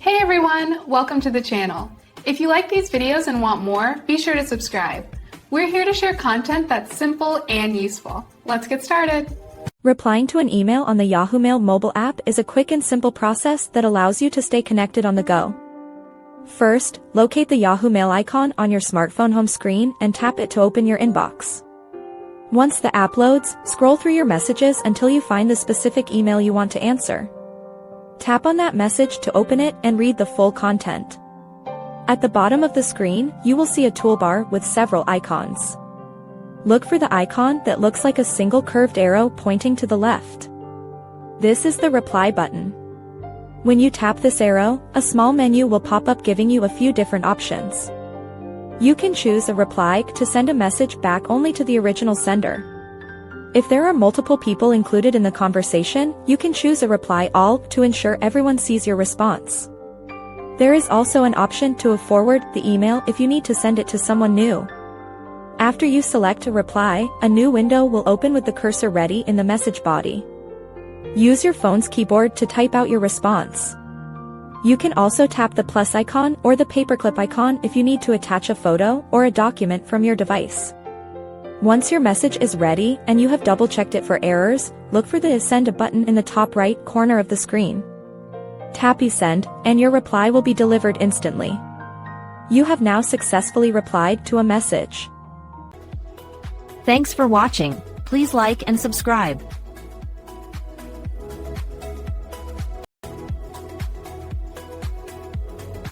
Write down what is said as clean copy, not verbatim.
Hey everyone, welcome to the channel. If you like these videos and want more, be sure to subscribe. We're here to share content that's simple and useful. Let's get started. Replying to an email on the Yahoo Mail mobile app is a quick and simple process that allows you to stay connected on the go. First, locate the Yahoo Mail icon on your smartphone home screen and tap it to open your inbox. Once the app loads, scroll through your messages until you find the specific email you want to answer. Tap on that message to open it and read the full content. At the bottom of the screen, you will see a toolbar with several icons. Look for the icon that looks like a single curved arrow pointing to the left. This is the reply button. When you tap this arrow, a small menu will pop up giving you a few different options. You can choose a reply to send a message back only to the original sender. If there are multiple people included in the conversation, you can choose a reply all to ensure everyone sees your response. There is also an option to forward the email if you need to send it to someone new. After you select a reply, a new window will open with the cursor ready in the message body. Use your phone's keyboard to type out your response. You can also tap the plus icon or the paperclip icon if you need to attach a photo or a document from your device. Once your message is ready and you have double-checked it for errors, look for the Send button in the top right corner of the screen. Tap Send, and your reply will be delivered instantly. You have now successfully replied to a message. Thanks for watching. Please like and subscribe.